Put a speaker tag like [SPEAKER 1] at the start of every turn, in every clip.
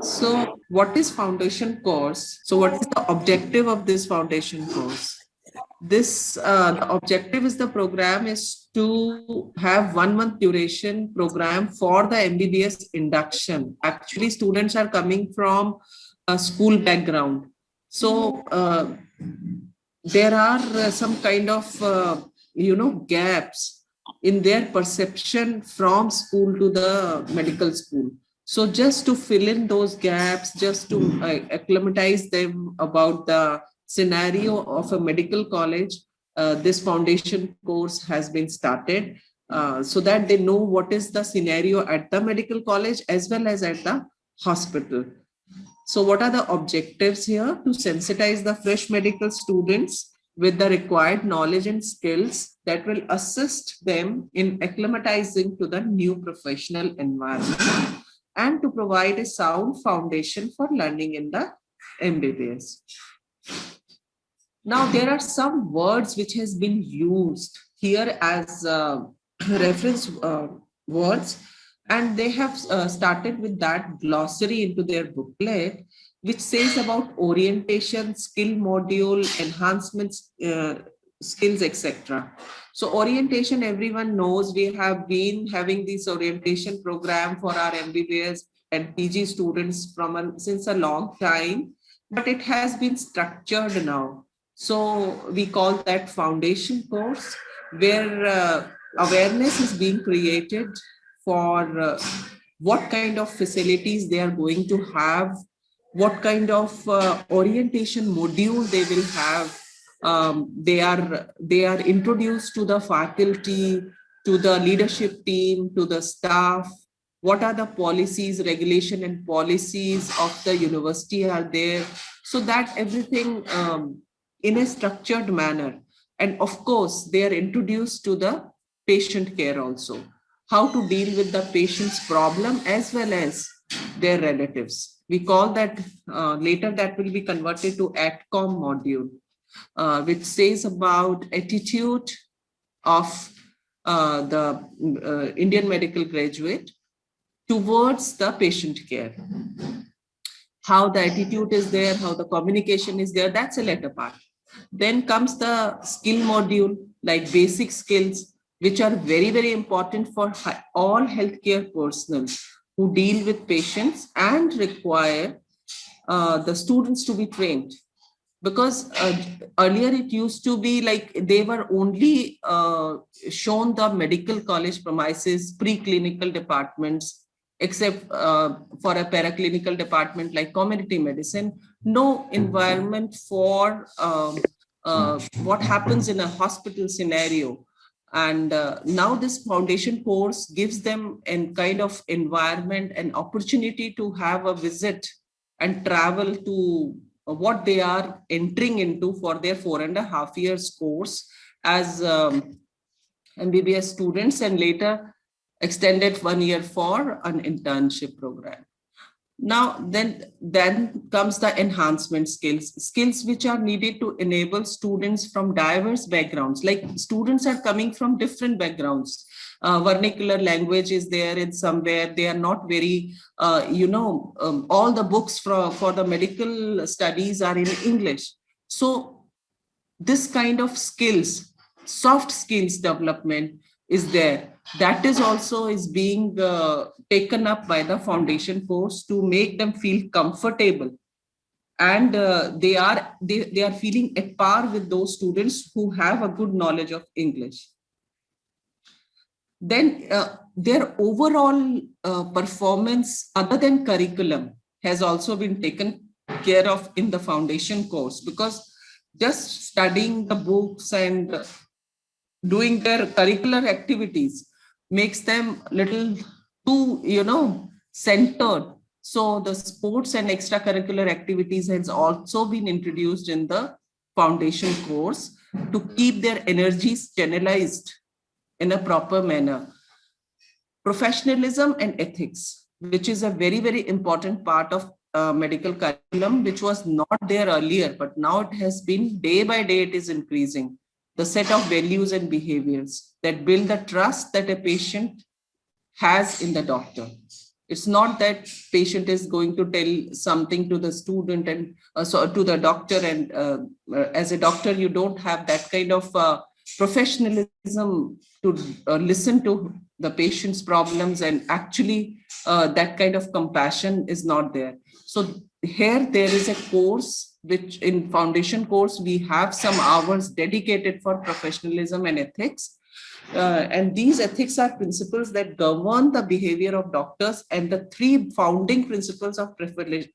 [SPEAKER 1] So what is foundation course? So what is the objective of this foundation course? The objective is the program is to have 1 month duration program for the MBBS induction. Actually, students are coming from a school background. So there are some kind of, gaps in their perception from school to the medical school. So just to fill in those gaps, just to acclimatize them about the scenario of a medical college, this foundation course has been started, so that they know what is the scenario at the medical college as well as at the hospital. So what are the objectives here? To sensitize the fresh medical students with the required knowledge and skills that will assist them in acclimatizing to the new professional environment and to provide a sound foundation for learning in the MBBS. Now, there are some words which has been used here as reference words, and they have started with that glossary into their booklet, which says about orientation, skill module, enhancements, skills, etc. So orientation, everyone knows we have been having this orientation program for our MBBS and PG students since a long time, but it has been structured now. So we call that foundation course, where awareness is being created for what kind of facilities they are going to have, what kind of orientation module they will have. They are introduced to the faculty, to the leadership team, to the staff. What are the policies, regulation, and policies of the university are there, so that everything in a structured manner. And of course, they are introduced to the patient care also, how to deal with the patient's problem as well as their relatives. We call that, later that will be converted to ATCOM module, which says about attitude of the Indian medical graduate towards the patient care. How the attitude is there, how the communication is there, that's a later part. Then comes the skill module, like basic skills, which are very, very important for all healthcare personnel who deal with patients and require the students to be trained. Because earlier it used to be like they were only shown the medical college premises, preclinical departments, except for a paraclinical department like community medicine, no environment for what happens in a hospital scenario. And now this foundation course gives them a kind of environment and opportunity to have a visit and travel to what they are entering into for their 4.5 years course as MBBS students, and later extended 1 year for an internship program. Now, then comes the enhancement skills which are needed to enable students from diverse backgrounds. Like students are coming from different backgrounds. Vernacular language is there in somewhere. They are not very, all the books for the medical studies are in English. So this kind of skills, soft skills development is there. That is also is being taken up by the foundation course to make them feel comfortable, and they are feeling at par with those students who have a good knowledge of English. Then their overall performance other than curriculum has also been taken care of in the foundation course, because just studying the books and doing their curricular activities makes them little too, centered. So the sports and extracurricular activities has also been introduced in the foundation course to keep their energies channelized in a proper manner. Professionalism and ethics, which is a very, very important part of medical curriculum, which was not there earlier, but now it has been day by day, it is increasing. The set of values and behaviors that build the trust that a patient has in the doctor. It's not that patient is going to tell something to the student and so to the doctor, and as a doctor, you don't have that kind of professionalism to listen to the patient's problems, and actually that kind of compassion is not there. So here there is a course which in foundation course, we have some hours dedicated for professionalism and ethics. And these ethics are principles that govern the behavior of doctors, and the three founding principles of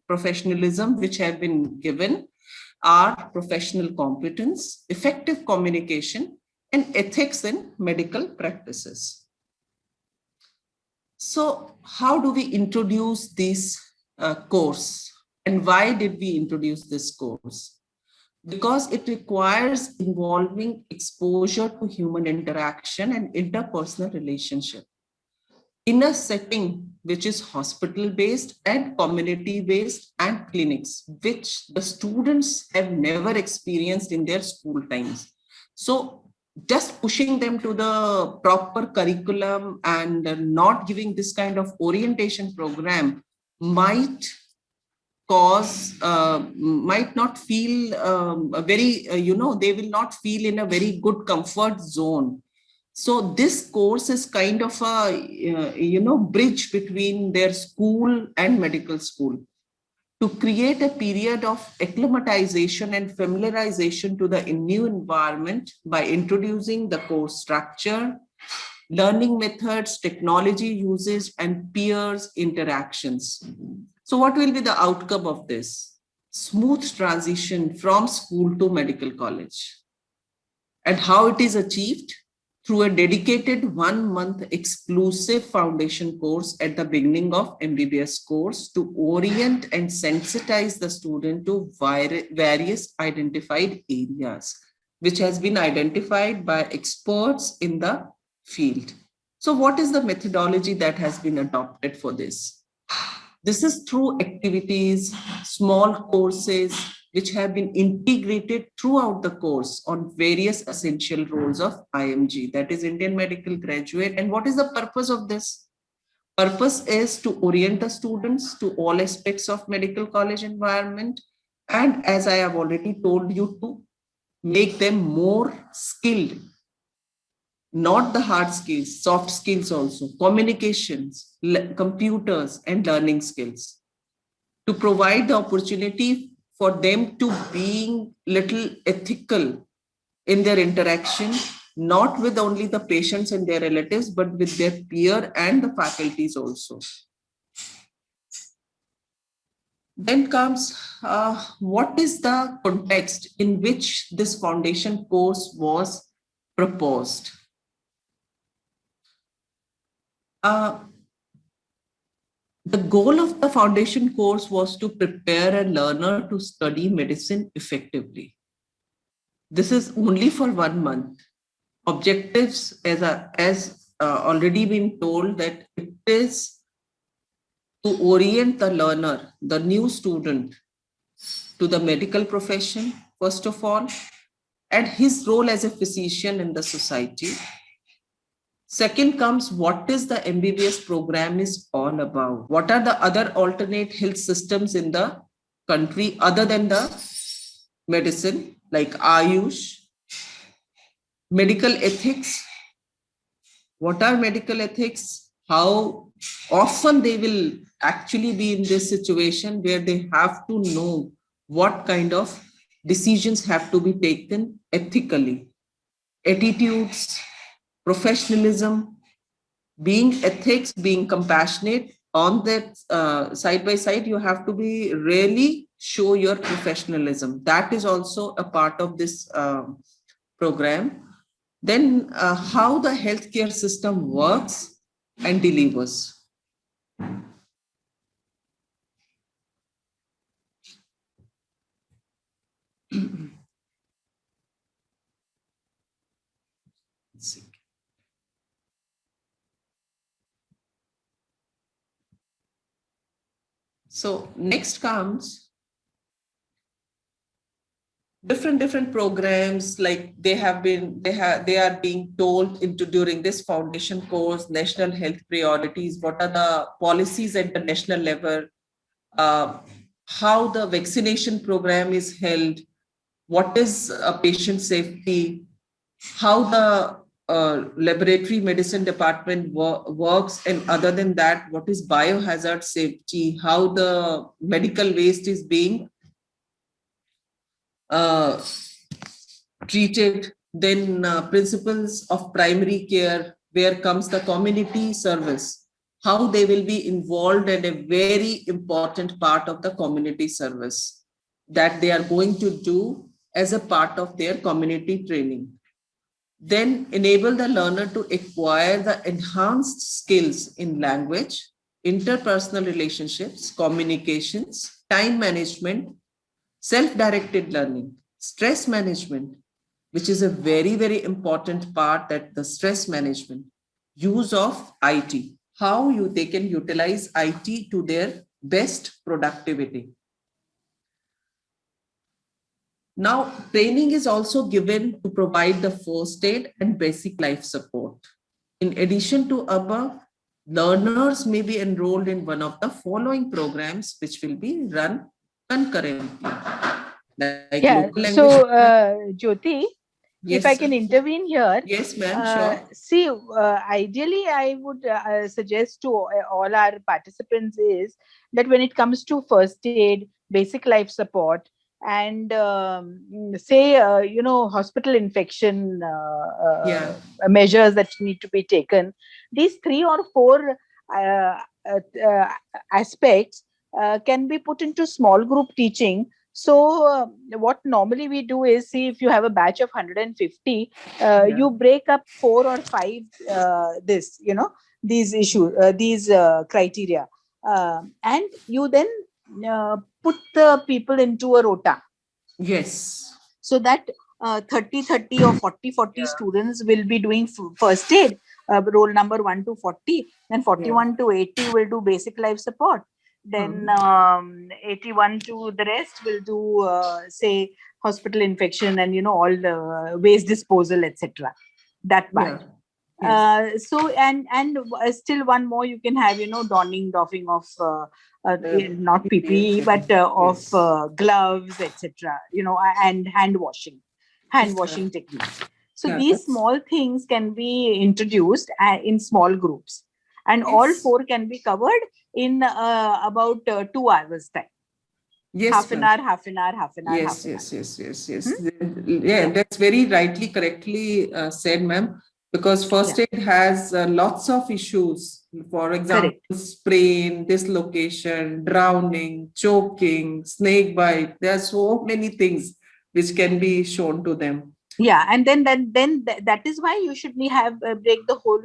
[SPEAKER 1] professionalism which have been given are professional competence, effective communication, and ethics in medical practices. So how do we introduce this course, and why did we introduce this course? Because it requires involving exposure to human interaction and interpersonal relationship in a setting which is hospital based and community based and clinics, which the students have never experienced in their school times. So just pushing them to the proper curriculum and not giving this kind of orientation program might cause might not feel a very they will not feel in a very good comfort zone. So this course is kind of a bridge between their school and medical school, to create a period of acclimatization and familiarization to the new environment by introducing the course structure, learning methods, technology usage, and peers interactions. So what will be the outcome of this? Smooth transition from school to medical college. And how it is achieved? Through a dedicated 1 month exclusive foundation course at the beginning of MBBS course to orient and sensitize the student to various identified areas, which has been identified by experts in the field. So what is the methodology that has been adopted for this? This is through activities, small courses, which have been integrated throughout the course on various essential roles of IMG, that is Indian Medical Graduate. And what is the purpose of this? Purpose is to orient the students to all aspects of medical college environment. And as I have already told you, to make them more skilled, not the hard skills, soft skills also, communications, computers, and learning skills, to provide the opportunity for them to being little ethical in their interaction, not with only the patients and their relatives, but with their peer and the faculties also. Then comes what is the context in which this foundation course was proposed? The goal of the foundation course was to prepare a learner to study medicine effectively. This is only for 1 month. Objectives, as already been told, that it is to orient the learner, the new student, to the medical profession, first of all, and his role as a physician in the society. Second comes, what is the MBBS program is all about? What are the other alternate health systems in the country other than the medicine, like Ayush? Medical ethics. What are medical ethics? How often they will actually be in this situation where they have to know what kind of decisions have to be taken ethically. Attitudes, professionalism, being ethics, being compassionate. On that side by side, you have to be really show your professionalism. That is also a part of this program. Then how the healthcare system works and delivers. So next comes different programs, like they are being told into during this foundation course, national health priorities, what are the policies at the national level, uh, how the vaccination program is held, what is patient safety, how the laboratory medicine department works, and other than that, what is biohazard safety, how the medical waste is being uh, treated, then principles of primary care, where comes the community service, how they will be involved in a very important part of the community service that they are going to do as a part of their community training. Then enable the learner to acquire the enhanced skills in language, interpersonal relationships, communications, time management, self-directed learning, stress management, which is a very important part, that the stress management, use of IT, how they can utilize IT to their best productivity. Now, training is also given to provide the first aid and basic life support. In addition to above, learners may be enrolled in one of the following programs, which will be run concurrently. Like
[SPEAKER 2] Yeah.
[SPEAKER 1] local language.
[SPEAKER 2] So, Jyoti,
[SPEAKER 1] Yes,
[SPEAKER 2] if I
[SPEAKER 1] sir.
[SPEAKER 2] can intervene here,
[SPEAKER 1] Yes, ma'am, sure.
[SPEAKER 2] see, ideally, I would suggest to all our participants is that when it comes to first aid, basic life support, and say, hospital infection
[SPEAKER 1] Yeah.
[SPEAKER 2] measures that need to be taken, these 3 or 4 uh, uh, uh, aspects can be put into small group teaching. So what normally we do is, see, if you have a batch of 150,
[SPEAKER 1] Yeah.
[SPEAKER 2] you break up 4 or 5 these issues, these criteria, and you then put the people into a rota,
[SPEAKER 1] Yes.
[SPEAKER 2] so that 30 or 40
[SPEAKER 1] Yeah.
[SPEAKER 2] students will be doing first aid, roll number 1 to 40, then 41
[SPEAKER 1] Yeah.
[SPEAKER 2] to 80 will do basic life support, then
[SPEAKER 1] Hmm.
[SPEAKER 2] 81 to the rest will do say hospital infection and all the waste disposal, etc., that part.
[SPEAKER 1] Yeah. Yes.
[SPEAKER 2] So and still one more you can have, donning doffing of not PPE, but of
[SPEAKER 1] Yes.
[SPEAKER 2] gloves, etc., and hand
[SPEAKER 1] Yes, sir.
[SPEAKER 2] washing techniques. So
[SPEAKER 1] Yeah,
[SPEAKER 2] these
[SPEAKER 1] that's
[SPEAKER 2] small things can be introduced in small groups, and all
[SPEAKER 1] yes.
[SPEAKER 2] 4 can be covered in about 2 hours time.
[SPEAKER 1] Yes,
[SPEAKER 2] Half an
[SPEAKER 1] ma'am.
[SPEAKER 2] hour, half an hour, half an hour, half
[SPEAKER 1] Yes,
[SPEAKER 2] an hour.
[SPEAKER 1] yes, yes, yes, yes.
[SPEAKER 2] Hmm?
[SPEAKER 1] Yeah,
[SPEAKER 2] Yeah,
[SPEAKER 1] that's very rightly, correctly said, ma'am. Because
[SPEAKER 2] yeah,
[SPEAKER 1] first aid has lots of issues. For example,
[SPEAKER 2] correct.
[SPEAKER 1] sprain, dislocation, drowning, choking, snake bite. There are so many things which can be shown to them.
[SPEAKER 2] Yeah, and that is why you should have break the whole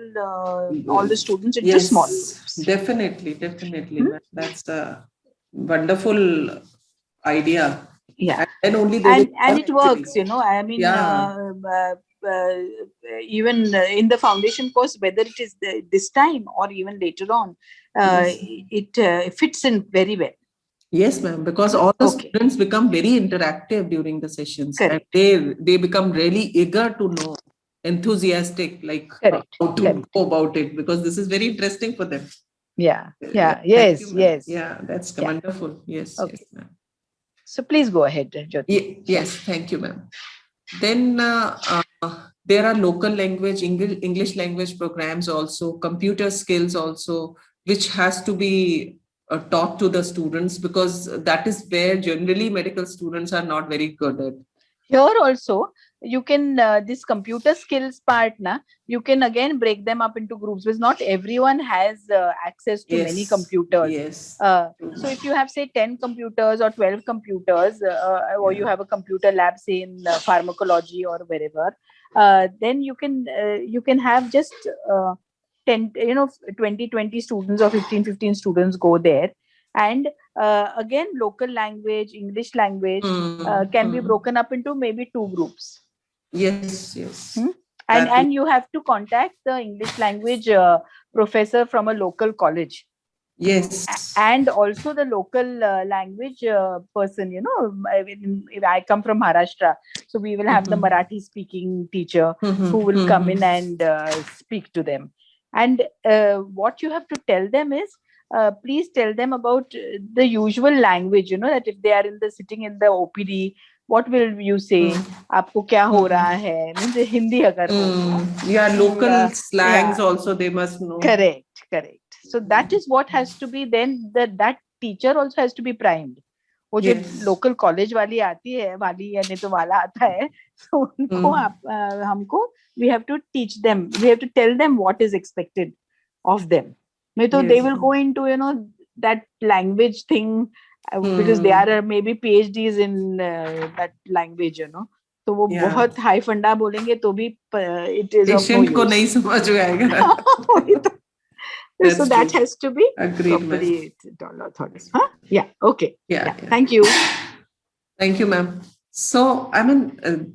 [SPEAKER 2] all the students into small
[SPEAKER 1] Yes,
[SPEAKER 2] groups.
[SPEAKER 1] definitely,
[SPEAKER 2] Hmm?
[SPEAKER 1] ma'am. That's a wonderful idea.
[SPEAKER 2] Yeah,
[SPEAKER 1] And then only they will
[SPEAKER 2] and
[SPEAKER 1] learn
[SPEAKER 2] it
[SPEAKER 1] actually.
[SPEAKER 2] works, I mean,
[SPEAKER 1] Yeah.
[SPEAKER 2] uh, even in the foundation course, whether it is this time or even later on,
[SPEAKER 1] Yes.
[SPEAKER 2] it fits in very well.
[SPEAKER 1] Yes, ma'am, because
[SPEAKER 2] Hmm?
[SPEAKER 1] all the
[SPEAKER 2] Okay,
[SPEAKER 1] students become very interactive during the sessions, and
[SPEAKER 2] correct,
[SPEAKER 1] they become really eager to know, enthusiastic, like
[SPEAKER 2] correct,
[SPEAKER 1] how to
[SPEAKER 2] correct.
[SPEAKER 1] go about it, because this is very interesting for them.
[SPEAKER 2] Yeah,
[SPEAKER 1] Yeah,
[SPEAKER 2] yeah,
[SPEAKER 1] thank you,
[SPEAKER 2] yes,
[SPEAKER 1] ma'am.
[SPEAKER 2] yes,
[SPEAKER 1] Yeah, that's
[SPEAKER 2] yeah.
[SPEAKER 1] wonderful. Yes, yes,
[SPEAKER 2] Okay,
[SPEAKER 1] ma'am.
[SPEAKER 2] so please go ahead, Jyoti. Yeah.
[SPEAKER 1] Yes, thank you, ma'am. Then there are local language, English language programs also, computer skills also, which has to be taught to the students, because that is where generally medical students are not very good at.
[SPEAKER 2] Here also, you can this computer skills part, na, you can again break them up into groups, because not everyone has access to many
[SPEAKER 1] Yes,
[SPEAKER 2] computers.
[SPEAKER 1] yes.
[SPEAKER 2] So if you have, say, 10 computers or 12 computers, or you
[SPEAKER 1] Yeah.
[SPEAKER 2] have a computer lab, say in pharmacology or wherever, then you can have just 10, 20 students or 15 students go there, and again local language, English language can be
[SPEAKER 1] Mm.
[SPEAKER 2] broken up into maybe 2 groups.
[SPEAKER 1] Yes, yes.
[SPEAKER 2] Hmm?
[SPEAKER 1] That will,
[SPEAKER 2] And you have to contact the English language professor from a local college,
[SPEAKER 1] Yes.
[SPEAKER 2] And also the local language person, if I come from Maharashtra, so we will have the
[SPEAKER 1] Mhm.
[SPEAKER 2] Marathi speaking teacher who
[SPEAKER 1] Mhm.
[SPEAKER 2] will come in
[SPEAKER 1] Mhm.
[SPEAKER 2] and speak to them. And what you have to tell them is, please tell them about the usual language, that if they are in the sitting in the OPD, what will you say? आपको क्या हो रहा
[SPEAKER 1] Mhm.
[SPEAKER 2] है, means Hindi अगर हो,
[SPEAKER 1] Yeah, local
[SPEAKER 2] yeah,
[SPEAKER 1] slangs also they must know.
[SPEAKER 2] correct, correct. So that is what has to be, then that teacher also has to be primed. वो जो
[SPEAKER 1] Yes.
[SPEAKER 2] Local college वाली आती है, वाली या नहीं तो वाला आता है, तो उनको
[SPEAKER 1] Mm.
[SPEAKER 2] हमको we have to teach them, we have to tell them what is expected of them. नहीं तो they
[SPEAKER 1] Yes.
[SPEAKER 2] will go into that language thing, because they
[SPEAKER 1] Hmm.
[SPEAKER 2] are maybe PhDs in that language, तो वो
[SPEAKER 1] Yeah.
[SPEAKER 2] बहुत high फंडा बोलेंगे तो भी it is of no
[SPEAKER 1] patient को
[SPEAKER 2] use.
[SPEAKER 1] नहीं समझ में आएगा.
[SPEAKER 2] वही तो. So
[SPEAKER 1] That's
[SPEAKER 2] that
[SPEAKER 1] true.
[SPEAKER 2] has to be
[SPEAKER 1] Agreed, ma'am.
[SPEAKER 2] properly thought. Huh? Yeah. Okay.
[SPEAKER 1] Yeah,
[SPEAKER 2] Yeah.
[SPEAKER 1] yeah.
[SPEAKER 2] Thank you.
[SPEAKER 1] Thank you, ma'am. So, I mean,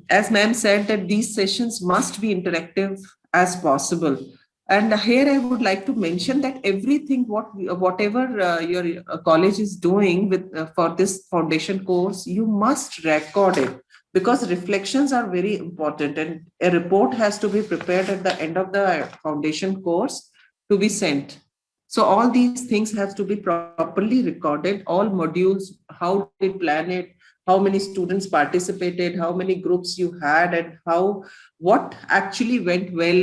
[SPEAKER 1] as ma'am said, that these sessions must be interactive as possible. And here I would like to mention that everything, whatever your college is doing with for this foundation course, you must record it, because reflections are very important, and a report has to be prepared at the end of the foundation course to be sent. So all these things have to be properly recorded, all modules, how did you plan it, how many students participated, how many groups you had, and what actually went well,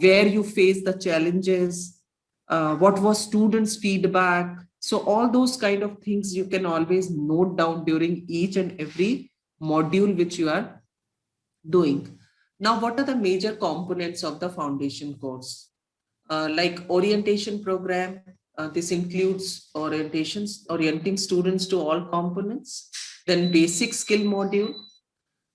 [SPEAKER 1] where you faced the challenges, what was students' feedback. So all those kind of things you can always note down during each and every module which you are doing. Now, what are the major components of the foundation course? Like orientation program, this includes orienting students to all components. Then basic skill module,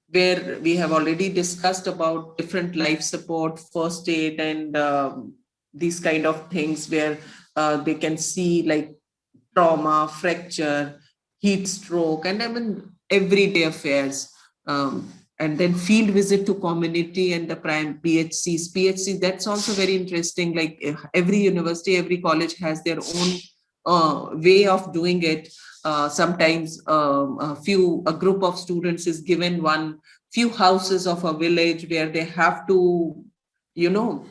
[SPEAKER 1] where we have already discussed about different life support, first aid, and these kind of things, where they can see like trauma, fracture, heat stroke, and I mean everyday affairs. And then field visit to community and the prime PHCs. PHC, that's also very interesting. Like every university, every college has their own way of doing it. Sometimes a group of students is given few houses of a village where they have to, you know,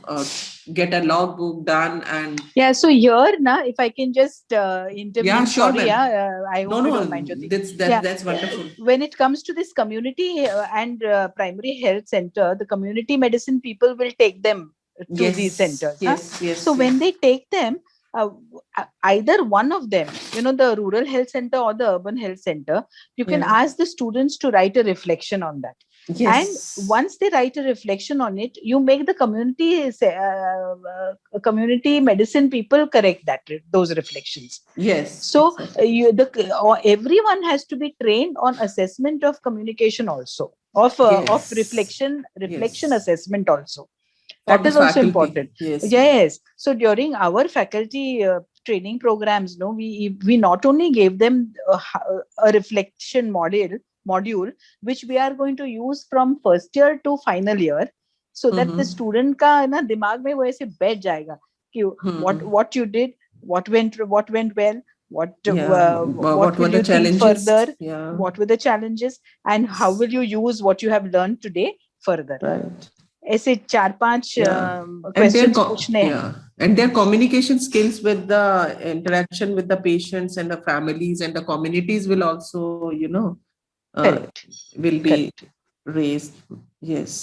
[SPEAKER 1] get a logbook done. And
[SPEAKER 2] Yeah. So here, na, if I can just
[SPEAKER 1] yeah,
[SPEAKER 2] intervene.
[SPEAKER 1] sure,
[SPEAKER 2] Sorry.
[SPEAKER 1] ma'am.
[SPEAKER 2] Yeah. I
[SPEAKER 1] No,
[SPEAKER 2] hope you don't
[SPEAKER 1] no,
[SPEAKER 2] mind, Jyoti.
[SPEAKER 1] that
[SPEAKER 2] Yeah.
[SPEAKER 1] that's wonderful.
[SPEAKER 2] When it comes to this community and primary health center, the community medicine people will take them to these
[SPEAKER 1] Yes,
[SPEAKER 2] centers. Huh?
[SPEAKER 1] yes, yes,
[SPEAKER 2] So when
[SPEAKER 1] yes.
[SPEAKER 2] they take them, uh, either one of them, the rural health center or the urban health center, you can
[SPEAKER 1] Yeah.
[SPEAKER 2] ask the students to write a reflection on that. And
[SPEAKER 1] Yes.
[SPEAKER 2] once they write a reflection on it, you make the community medicine people correct those reflections.
[SPEAKER 1] Yes,
[SPEAKER 2] So
[SPEAKER 1] exactly.
[SPEAKER 2] everyone has to be trained on assessment of communication also, of
[SPEAKER 1] Yes.
[SPEAKER 2] reflection
[SPEAKER 1] Yes.
[SPEAKER 2] assessment also.
[SPEAKER 1] For
[SPEAKER 2] That
[SPEAKER 1] the
[SPEAKER 2] is also
[SPEAKER 1] faculty.
[SPEAKER 2] important.
[SPEAKER 1] Yes, ma'am.
[SPEAKER 2] Yes. So during our faculty training programs, no, we not only gave them a reflection module which we are going to use from first year to final year, so that the
[SPEAKER 1] Mm-hmm.
[SPEAKER 2] student का ना दिमाग में वो ऐसे बैठ जाएगा कि
[SPEAKER 1] Hmm.
[SPEAKER 2] what you did, what went well,
[SPEAKER 1] Yeah.
[SPEAKER 2] what
[SPEAKER 1] What were
[SPEAKER 2] will
[SPEAKER 1] the
[SPEAKER 2] you think
[SPEAKER 1] challenges?
[SPEAKER 2] further,
[SPEAKER 1] Yeah.
[SPEAKER 2] what were the challenges, and how will you use what you have learned today further.
[SPEAKER 1] Right.
[SPEAKER 2] ऐसे 4-5
[SPEAKER 1] Yeah.
[SPEAKER 2] questions पूछने हैं.
[SPEAKER 1] Yeah, and their communication skills with the interaction with the patients and the families and the communities will also, uh,
[SPEAKER 2] Correct.
[SPEAKER 1] will be
[SPEAKER 2] Correct.
[SPEAKER 1] raised. Yes.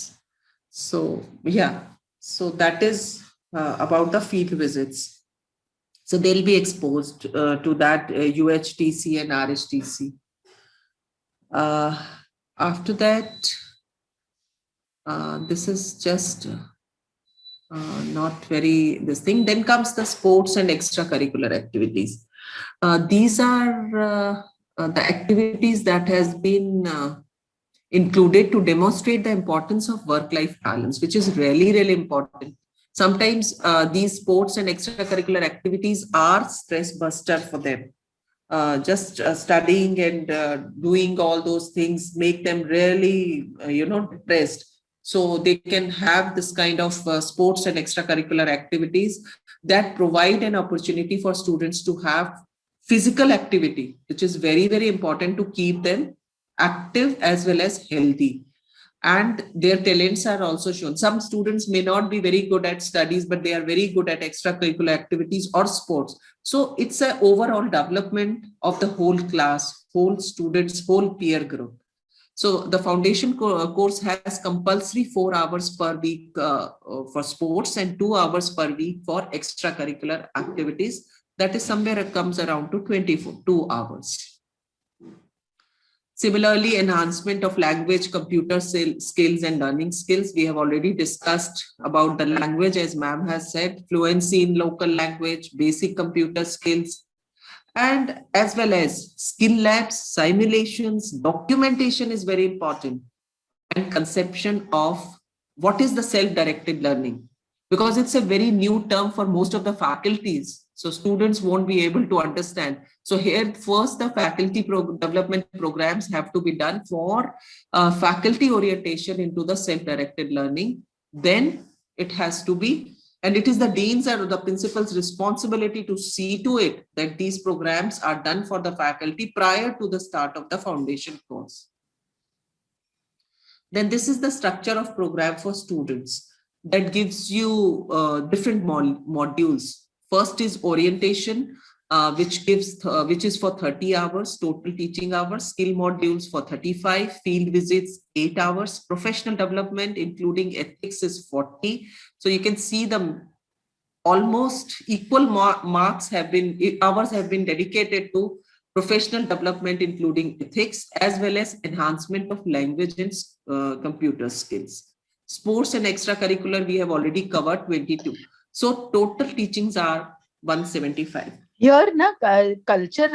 [SPEAKER 1] So yeah, so that is about the field visits. So they'll be exposed to that UHTC and RHTC. Uh, After that, this is just not very this thing. Then comes the sports and extracurricular activities. These are the activities that has been included to demonstrate the importance of work-life balance, which is really, really important. Sometimes these sports and extracurricular activities are stress buster for them. Just studying and doing all those things make them really, depressed. So they can have this kind of sports and extracurricular activities that provide an opportunity for students to have physical activity, which is very, very important to keep them active as well as healthy. And their talents are also shown. Some students may not be very good at studies, but they are very good at extracurricular activities or sports. So it's an overall development of the whole class, whole students, whole peer group. So the foundation course has compulsory 4 hours per week for sports and 2 hours per week for extracurricular activities. That is somewhere it comes around to 22 hours. Similarly, enhancement of language, computer skills and learning skills. We have already discussed about the language, as ma'am has said, fluency in local language, basic computer skills, and as well as skill labs, simulations, documentation is very important, and conception of what is the self-directed learning, because it's a very new term for most of the faculties. So students won't be able to understand. So here, first, the faculty development programs have to be done for faculty orientation into the self-directed learning. Then it has to be, and it is the dean's or the principal's responsibility to see to it that these programs are done for the faculty prior to the start of the foundation course. Then this is the structure of program for students that gives you different modules. First is orientation, which is for 30 hours, total teaching hours, skill modules for 35, field visits 8 hours, professional development, including ethics, is 40. So you can see the almost equal hours have been dedicated to professional development, including ethics, as well as enhancement of language and computer skills. Sports and extracurricular, we have already covered 22. So total teachings are 175.
[SPEAKER 2] Here, culture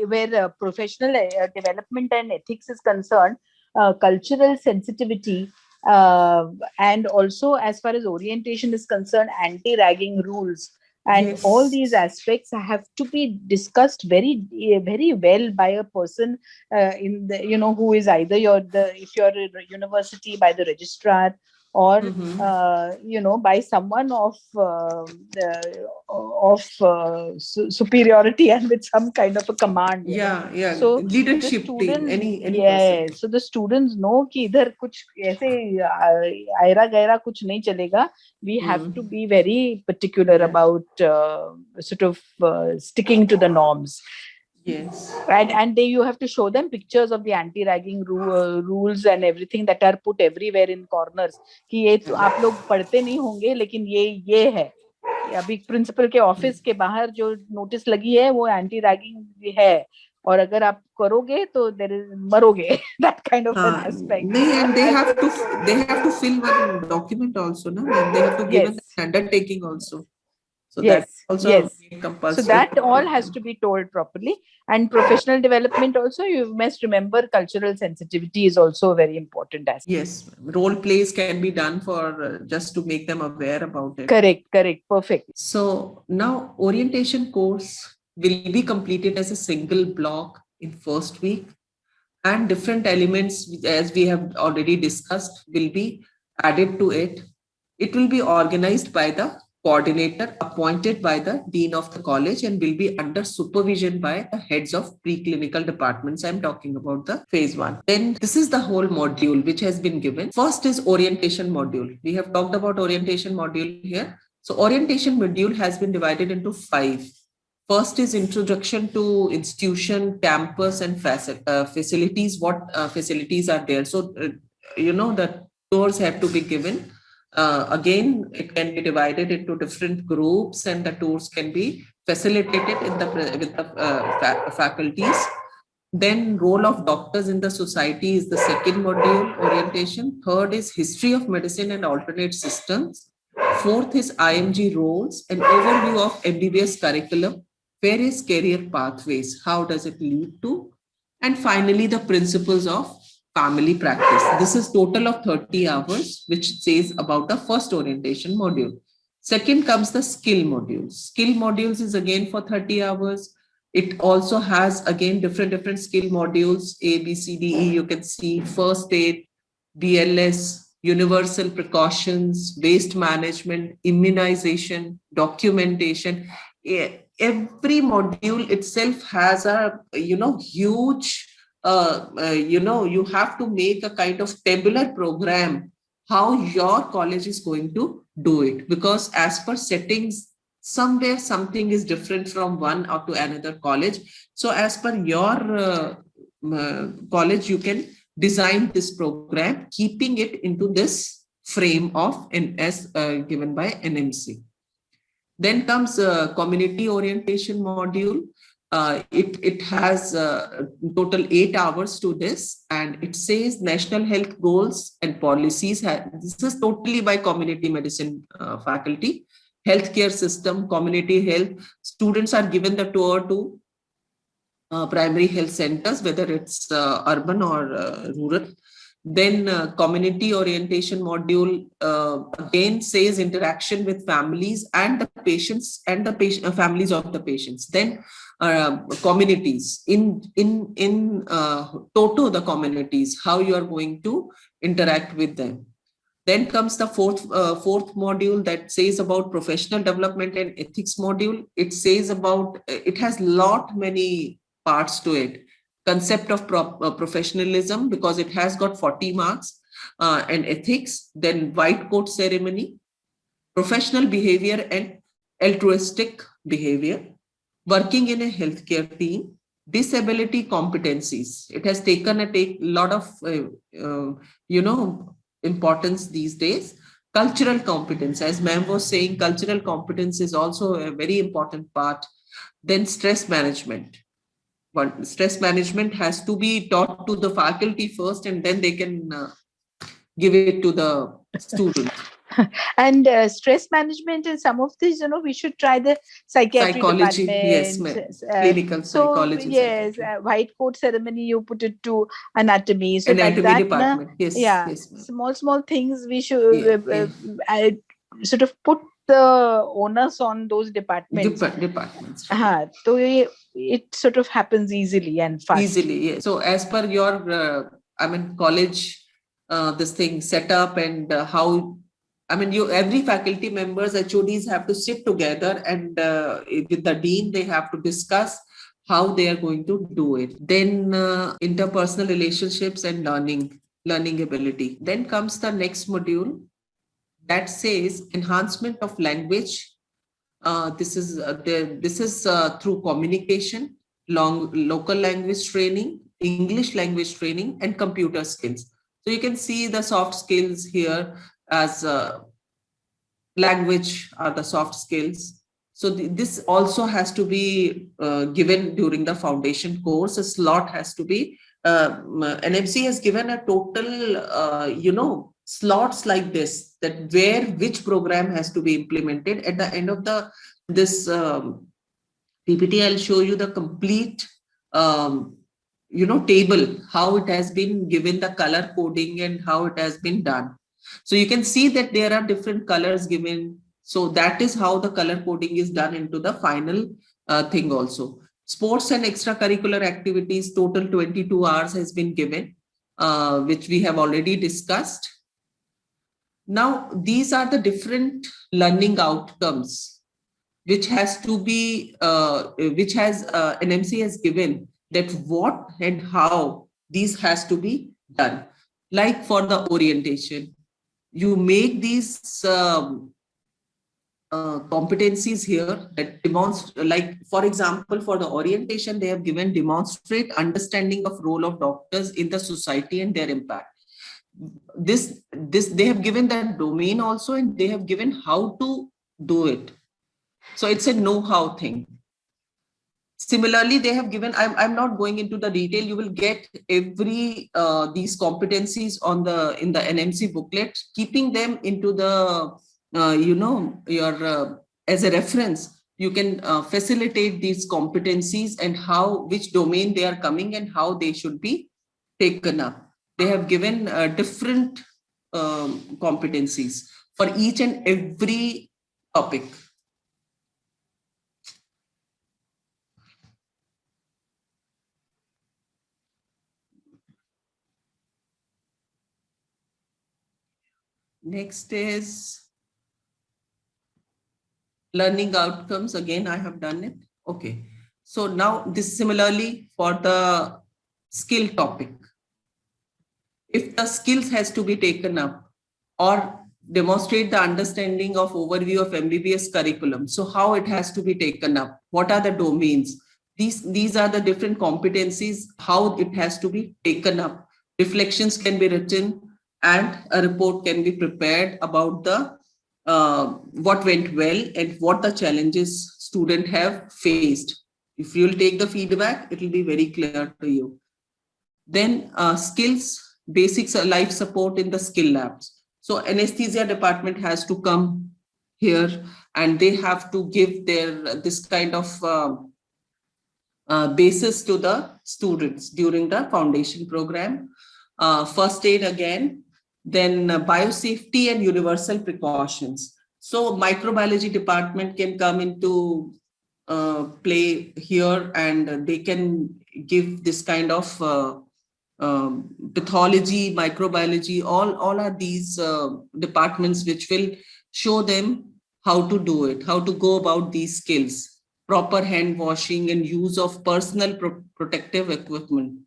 [SPEAKER 2] where professional development and ethics is concerned, cultural sensitivity, and also as far as orientation is concerned, anti-ragging rules, and
[SPEAKER 1] Yes.
[SPEAKER 2] all these aspects have to be discussed very, very well by a person in the, who is either if you're a university, by the registrar, or by someone of superiority and with some kind of a command.
[SPEAKER 1] Yeah.
[SPEAKER 2] So
[SPEAKER 1] leadership
[SPEAKER 2] the
[SPEAKER 1] team,
[SPEAKER 2] students,
[SPEAKER 1] any
[SPEAKER 2] yes,
[SPEAKER 1] person.
[SPEAKER 2] so the students know कि इधर कुछ ऐसे आयरा गैरा कुछ नहीं चलेगा. We have to be very particular about sort of sticking to the norms.
[SPEAKER 1] Yes.
[SPEAKER 2] And you have to show them pictures of the anti-ragging rules and everything that are put everywhere in corners. कि ये तो आप लोग पढ़ते नहीं होंगे, लेकिन ये है. अभी प्रिंसिपल के ऑफिस के बाहर जो नोटिस लगी है वो एंटी रैगिंग है, और अगर आप करोगे तो देयर इज मरोगे. That kind of an aspect.
[SPEAKER 1] And they have to fill one document also, no? And they have to give an undertaking also. So that's also compulsory.
[SPEAKER 2] So that all has to be told properly. And professional development also, you must remember cultural sensitivity is also a very important aspect.
[SPEAKER 1] Yes, role plays can be done for just to make them aware about it.
[SPEAKER 2] Correct, perfect.
[SPEAKER 1] So now orientation course will be completed as a single block in first week, and different elements, as we have already discussed, will be added to it. It will be organized by the coordinator appointed by the dean of the college and will be under supervision by the heads of preclinical departments. I'm talking about the phase 1. Then this is the whole module which has been given. First is orientation module. We have talked about orientation module here. So orientation module has been divided into 5. First is introduction to institution, campus, and facilities. What facilities are there? So, the tours have to be given. Again, it can be divided into different groups, and the tours can be facilitated with the faculties. Then role of doctors in the society is the second module, orientation. Third is history of medicine and alternate systems. Fourth is IMG roles, an overview of MBBS curriculum, various career pathways, how does it lead to, and finally the principles of family practice. This is total of 30 hours, which says about the first orientation module. Second comes the skill modules. Skill modules is again for 30 hours. It also has again different skill modules, A, B, C, D, E. You can see first aid, BLS, universal precautions, waste management, immunization, documentation. Every module itself has a, huge, you have to make a kind of tabular program how your college is going to do it, because as per settings, somewhere something is different from one or to another college. So as per your college, you can design this program, keeping it into this frame of as given by NMC. Then comes community orientation module. It has total 8 hours to this, and it says national health goals and policies. This is totally by community medicine faculty. Healthcare system, community health. Students are given the tour to primary health centers, whether it's urban or rural. Then community orientation module again says interaction with families and the patients and the families of the patients. Then communities in toto, the communities, how you are going to interact with them. Then comes the fourth module that says about professional development and ethics module. It says about, it has lot many parts to it. Concept of professionalism, because it has got 40 marks, and ethics, then white coat ceremony, professional behavior and altruistic behavior, working in a healthcare team, disability competencies. It has taken a lot of, importance these days. Cultural competence, as ma'am was saying, cultural competence is also a very important part. Then stress management. But stress management has to be taught to the faculty first, and then they can give it to the student.
[SPEAKER 2] And stress management and some of these, we should try the psychiatry
[SPEAKER 1] Psychology,
[SPEAKER 2] department.
[SPEAKER 1] yes, clinical
[SPEAKER 2] So
[SPEAKER 1] psychology.
[SPEAKER 2] yes, white coat ceremony, you put it to anatomy. So
[SPEAKER 1] Anatomy
[SPEAKER 2] like that,
[SPEAKER 1] department, yes,
[SPEAKER 2] yeah,
[SPEAKER 1] yes, ma'am.
[SPEAKER 2] small things we should sort of put the onus on those departments.
[SPEAKER 1] Departments.
[SPEAKER 2] So it sort of happens easily and fast.
[SPEAKER 1] Easily, yes. So as per your, college, this thing set up, and how, every faculty members, HODs have to sit together, and with the dean, they have to discuss how they are going to do it. Then interpersonal relationships and learning ability. Then comes the next module that says enhancement of language. This is through communication, local language training, English language training, and computer skills. So you can see the soft skills here as language are the soft skills. So this also has to be given during the foundation course. A slot has to be, NMC has given a total, slots like this, that where which program has to be implemented. At the end of this PPT, I'll show you the complete, table, how it has been given, the color coding and how it has been done. So you can see that there are different colors given. So that is how the color coding is done into the final thing also. Sports and extracurricular activities, total 22 hours has been given, which we have already discussed. Now, these are the different learning outcomes which has to be, which has NMC has given, that what and how these has to be done. Like for the orientation, you make these competencies here that demonstrate, like for example, for the orientation, they have given demonstrate understanding of role of doctors in the society and their impact. This they have given that domain also, and they have given how to do it. So it's a know-how thing. Similarly, they have given, I'm not going into the detail, you will get every these competencies on in the NMC booklet, keeping them into the, your, as a reference, you can facilitate these competencies and which domain they are coming and how they should be taken up. They have given different competencies for each and every topic. Next is learning outcomes. Again, I have done it. Okay. So now this similarly for the skill topic. If the skills has to be taken up or demonstrate the understanding of overview of MBBS curriculum. So how it has to be taken up? What are the domains? These are the different competencies, how it has to be taken up. Reflections can be written and a report can be prepared about the what went well and what the challenges student have faced. If you'll take the feedback, it will be very clear to you. Then skills, basics, life support in the skill labs. So anesthesia department has to come here and they have to give their this kind of basis to the students during the foundation program. First aid again, then biosafety and universal precautions. So microbiology department can come into play here and they can give this kind of pathology, microbiology, all are these departments which will show them how to do it, how to go about these skills, proper hand washing and use of personal protective equipment.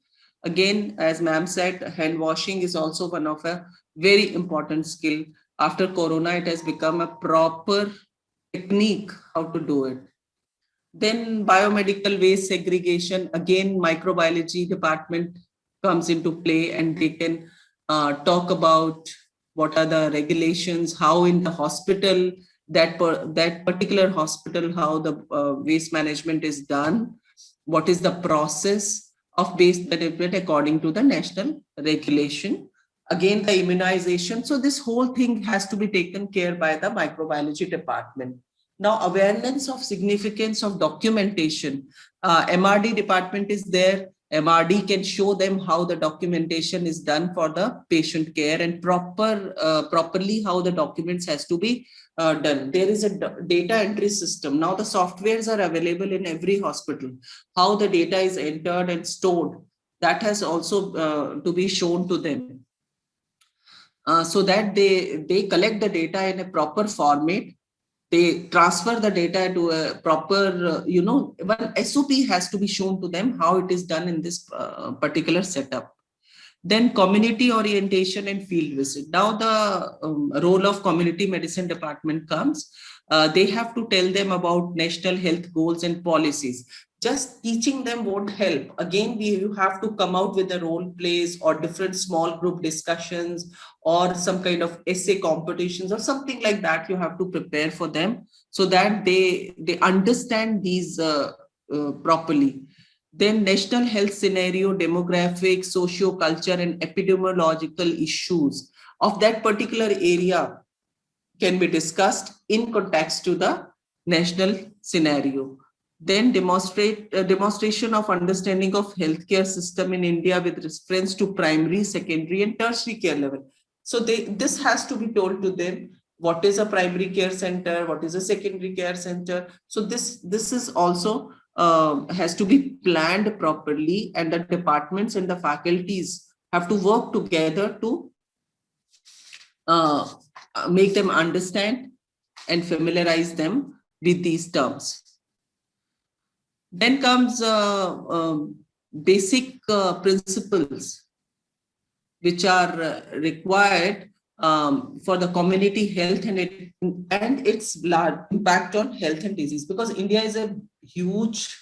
[SPEAKER 1] Again, as ma'am said, hand washing is also one of a very important skill. After Corona, it has become a proper technique how to do it. Then biomedical waste segregation, again, microbiology department comes into play and they can talk about what are the regulations, how in the hospital, that particular hospital, how the waste management is done, what is the process of waste management according to the national regulation. Again, the immunization. So this whole thing has to be taken care by the microbiology department. Now, awareness of significance of documentation. MRD department is there. MRD can show them how the documentation is done for the patient care and properly how the documents has to be done. There is a data entry system. Now the softwares are available in every hospital. How the data is entered and stored, that has also to be shown to them. So that they collect the data in a proper format, they transfer the data to a proper, one SOP has to be shown to them how it is done in this particular setup. Then community orientation and field visit. Now the role of community medicine department comes. They have to tell them about national health goals and policies. Just teaching them won't help. Again, you have to come out with the role plays or different small group discussions or some kind of essay competitions or something like that. You have to prepare for them so that they understand these properly. Then national health scenario, demographic, socio-culture, and epidemiological issues of that particular area can be discussed in context to the national scenario. Then demonstration of understanding of healthcare system in India with reference to primary, secondary, and tertiary care level. So this has to be told to them. What is a primary care center? What is a secondary care center? So this is also has to be planned properly, and the departments and the faculties have to work together to make them understand and familiarize them with these terms. Then comes basic principles which are required for the community health and its large impact on health and disease, because India is a huge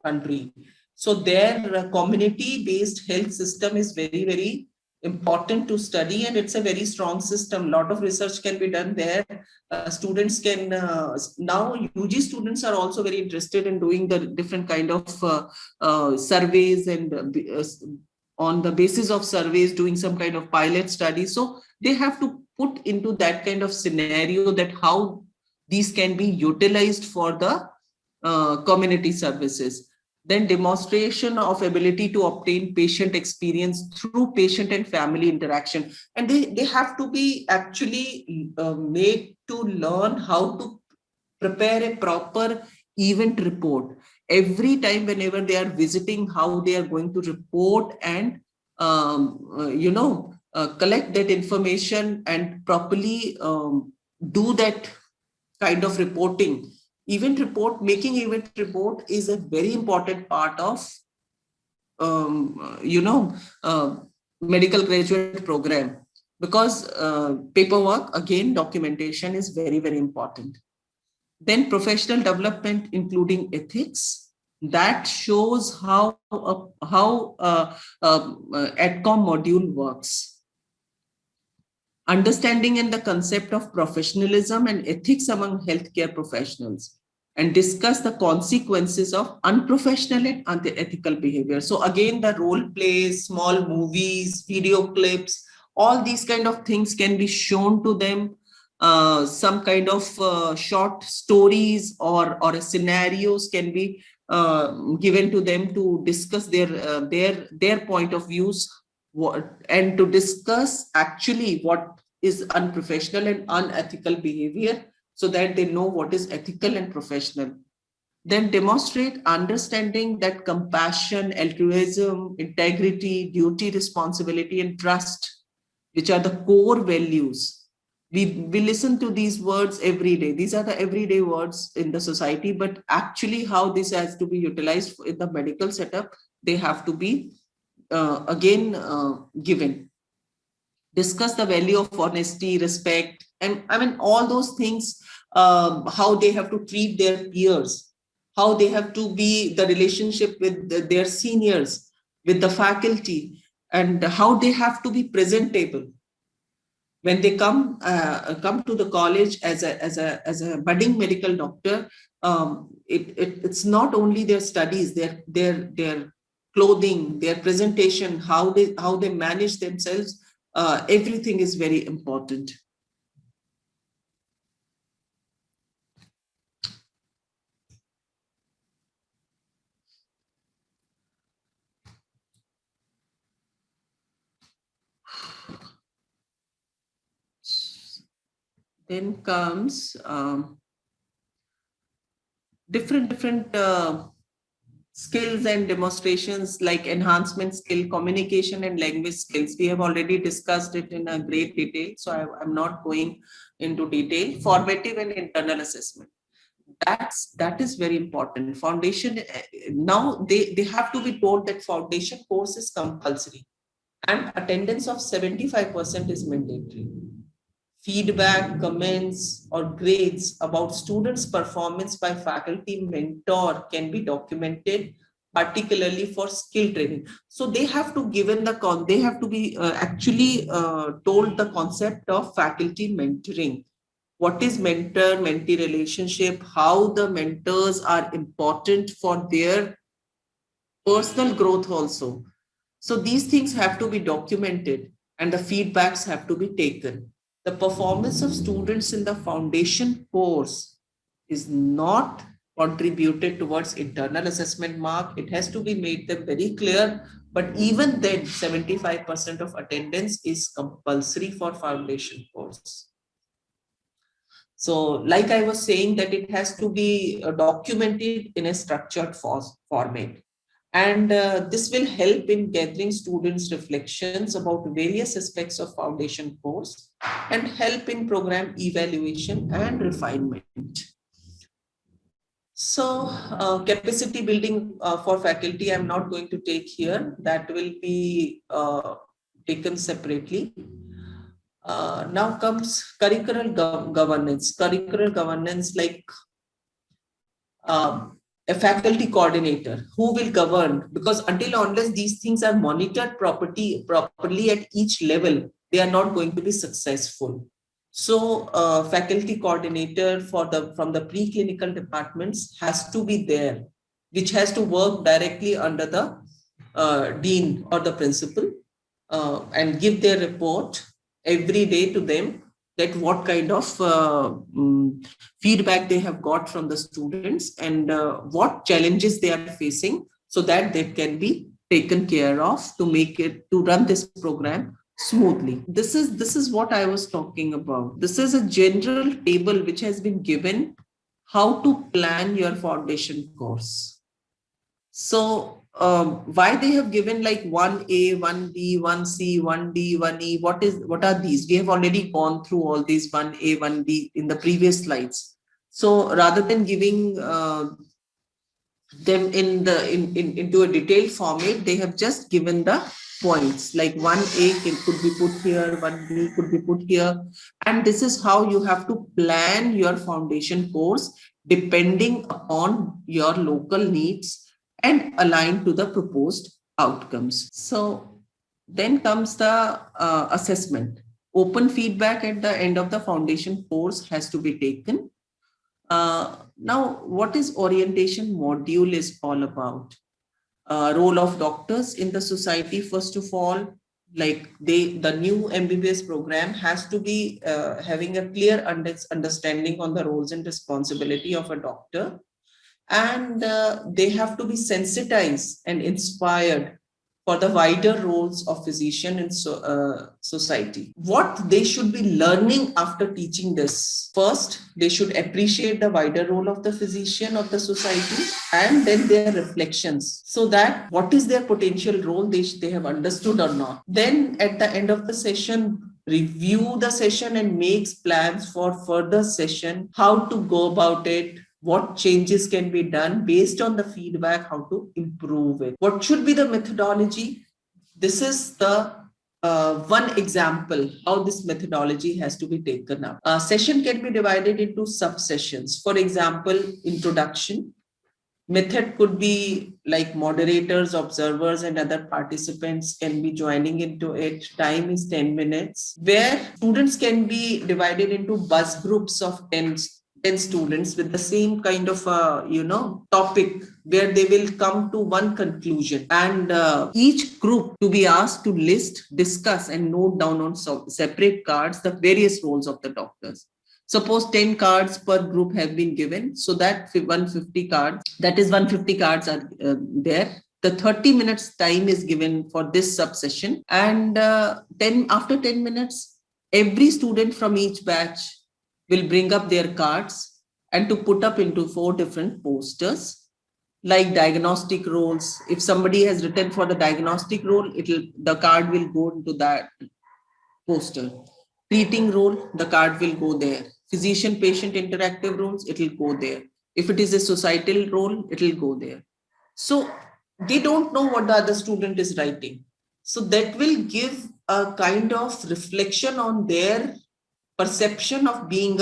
[SPEAKER 1] country. So their community-based health system is very, very important to study, and it's a very strong system. A lot of research can be done there. Students can now UG students are also very interested in doing the different kind of surveys and on the basis of surveys doing some kind of pilot study. So they have to put into that kind of scenario that how these can be utilized for the community services. Then demonstration of ability to obtain patient experience through patient and family interaction. And they have to be actually made to learn how to prepare a proper event report. Every time whenever they are visiting, how they are going to report and collect that information and properly do that kind of reporting. Making event report is a very important part of, you know, medical graduate program, because paperwork, again, documentation is very, very important. Then professional development, including ethics, that shows how AdCom module works. Understanding in the concept of professionalism and ethics among healthcare professionals, and discuss the consequences of unprofessional and unethical behavior. So again, the role plays, small movies, video clips, all these kind of things can be shown to them. Some kind of short stories or scenarios can be given to them to discuss their point of views, and to discuss actually what is unprofessional and unethical behavior, so that they know what is ethical and professional. Then demonstrate understanding that compassion, altruism, integrity, duty, responsibility, and trust, which are the core values. We listen to these words every day. These are the everyday words in the society, but actually how this has to be utilized in the medical setup, they have to be again given. Discuss the value of honesty, respect, and I mean all those things, how they have to treat their peers, how they have to be the relationship with their seniors, with the faculty, and how they have to be presentable when they come to the college as a budding medical doctor. It's not only their studies, their clothing, their presentation, how they manage themselves. Everything is very important. Then comes different skills and demonstrations, like enhancement skill, communication and language skills. We have already discussed it in a great detail, so I'm not going into detail. Formative and internal assessment. That is very important. Foundation, now they have to be told that foundation course is compulsory and attendance of 75% is mandatory. Feedback, comments, or grades about students' performance by faculty mentor can be documented, particularly for skill training. So they have to they have to be actually told the concept of faculty mentoring. What is mentor-mentee relationship? How the mentors are important for their personal growth also. So these things have to be documented and the feedbacks have to be taken. The performance of students in the foundation course is not contributed towards internal assessment mark. It has to be made them very clear. But even then, 75% of attendance is compulsory for foundation course. So like I was saying, that it has to be documented in a structured format. And this will help in gathering students' reflections about various aspects of foundation course and help in program evaluation and refinement. So capacity building for faculty, I'm not going to take here. That will be taken separately. Now comes curricular governance. Curricular governance, like a faculty coordinator who will govern, because unless these things are monitored properly at each level, they are not going to be successful. So faculty coordinator from the preclinical departments has to be there, which has to work directly under the dean or the principal and give their report every day to them, that what kind of feedback they have got from the students and what challenges they are facing, so that they can be taken care of to run this program smoothly. This is what I was talking about. This is a general table which has been given how to plan your foundation course. So why they have given like 1A, 1B, 1C, 1D, 1E. What are these? We have already gone through all these 1A, 1B in the previous slides. So rather than giving them into a detailed format, they have just given the points, like 1A could be put here, 1B could be put here. And this is how you have to plan your foundation course depending upon your local needs and aligned to the proposed outcomes. So then comes the assessment. Open feedback at the end of the foundation course has to be taken. Now, what is orientation module is all about? Role of doctors in the society, first of all, like the new MBBS program has to be having a clear understanding on the roles and responsibility of a doctor, and they have to be sensitized and inspired for the wider roles of physician in society. What they should be learning after teaching this? First, they should appreciate the wider role of the physician of the society, and then their reflections, so that what is their potential role they have understood or not. Then at the end of the session, review the session and makes plans for further session, how to go about it, what changes can be done based on the feedback, how to improve it. What should be the methodology? This is the one example how this methodology has to be taken up. A session can be divided into sub-sessions. For example, introduction. Method could be like moderators, observers, and other participants can be joining into it. Time is 10 minutes, where students can be divided into bus groups of 10 students with the same kind of topic, where they will come to one conclusion, and each group to be asked to list, discuss, and note down on separate cards the various roles of the doctors. Suppose 10 cards per group have been given, so that 150 cards, that is 150 cards are there. The 30 minutes time is given for this subsession, and after 10 minutes, every student from each batch will bring up their cards and to put up into 4 different posters, like diagnostic roles. If somebody has written for the diagnostic role, the card will go into that poster. Treating role, the card will go there. Physician-patient interactive roles, it will go there. If it is a societal role, it will go there. So they don't know what the other student is writing. So that will give a kind of reflection on their perception of being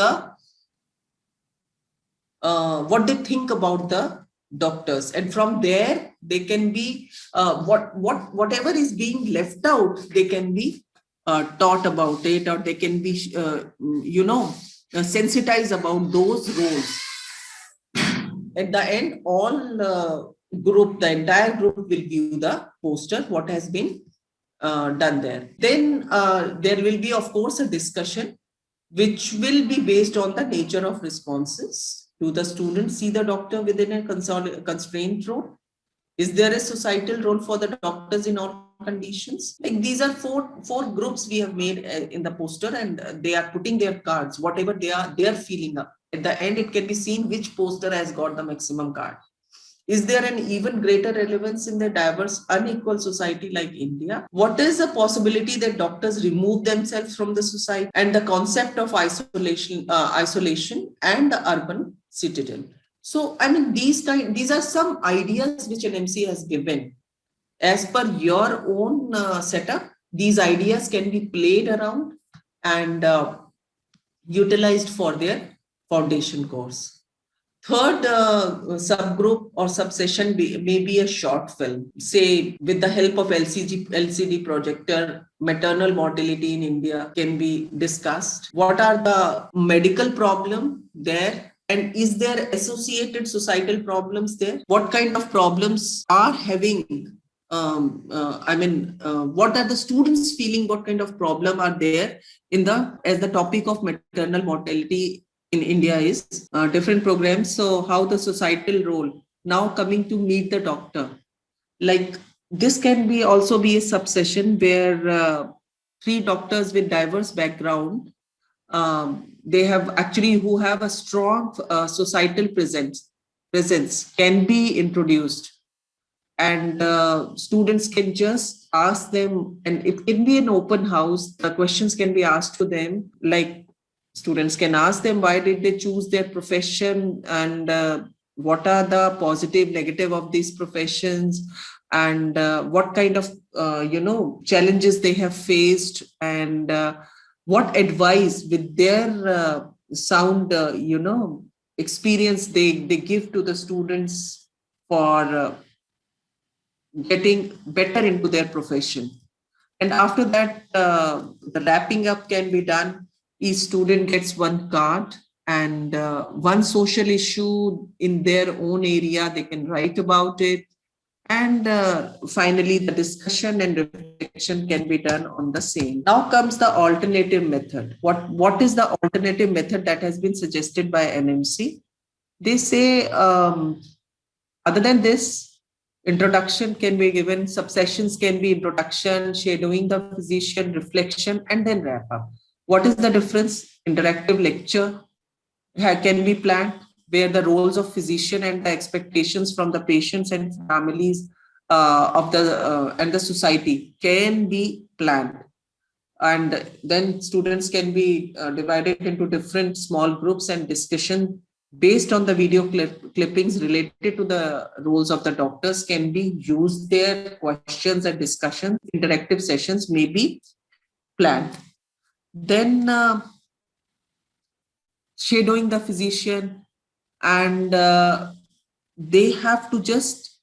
[SPEAKER 1] what they think about the doctors, and from there they can be whatever is being left out, they can be taught about it, or they can be sensitized about those roles. At the end, the entire group will view the poster, what has been done there. Then there will be, of course, a discussion which will be based on the nature of responses. Do the students see the doctor within a constrained role? Is there a societal role for the doctors in all conditions? Like, these are four groups we have made in the poster, and they are putting their cards, whatever they are feeling up. At the end, it can be seen which poster has got the maximum card. Is there an even greater relevance in the diverse, unequal society like India? What is the possibility that doctors remove themselves from the society, and the concept of isolation and the urban citadel? So, I mean, these are some ideas which NMC has given. As per your own setup, these ideas can be played around and utilized for their foundation course. Third subgroup or subsession may be a short film, say with the help of LCD projector. Maternal mortality in India can be discussed. What are the medical problems there? And is there associated societal problems there? What kind of problems are having? What are the students feeling? What kind of problem are there as the topic of maternal mortality in India is different programs. So how the societal role, now coming to meet the doctor, like this can be also be a subsession where 3 doctors with diverse background, they have actually who have a strong societal presence can be introduced. and students can just ask them, and it can be an open house. The questions can be asked to them, like students can ask them why did they choose their profession, and what are the positive, negative of these professions, and what kind of challenges they have faced, and what advice with their sound experience they give to the students for getting better into their profession. And after that, the wrapping up can be done. Each student gets one card and one social issue in their own area. They can write about it. And finally, the discussion and reflection can be done on the same. Now comes the alternative method. What is the alternative method that has been suggested by NMC? They say, other than this, introduction can be given, subsessions can be introduction, shadowing the physician, reflection, and then wrap up. What is the difference? Interactive lecture can be planned, where the roles of physician and the expectations from the patients and families of the and the society can be planned. And then students can be divided into different small groups, and discussion based on the video clippings related to the roles of the doctors can be used there. Questions and discussions, interactive sessions may be planned. Then shadowing the physician, and they have to just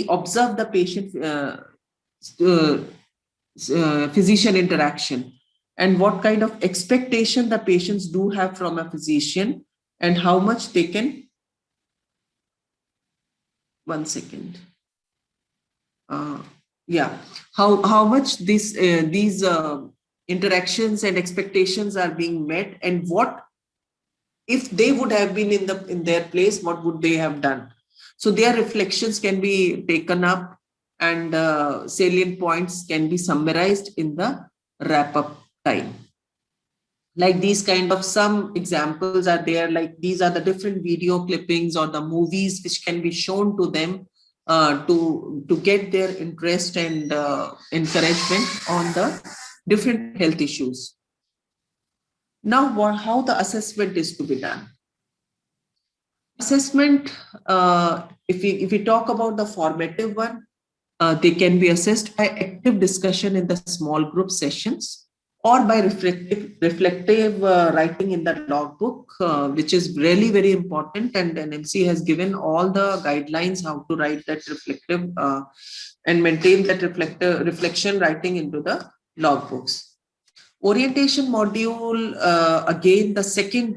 [SPEAKER 1] observe the patient physician interaction, and what kind of expectation the patients do have from a physician, and how much they can, one second, how much these interactions and expectations are being met, and what if they would have been in their place, what would they have done? So their reflections can be taken up, and salient points can be summarized in the wrap up time. Like these kind of some examples are there, like these are the different video clippings or the movies which can be shown to them to get their interest and encouragement on the different health issues. Now, how the assessment is to be done? Assessment, if we talk about the formative one, they can be assessed by active discussion in the small group sessions, or by reflective writing in the logbook, which is really very important. And NMC has given all the guidelines how to write that reflective and maintain that reflection writing into the logbooks. Orientation module, again, the second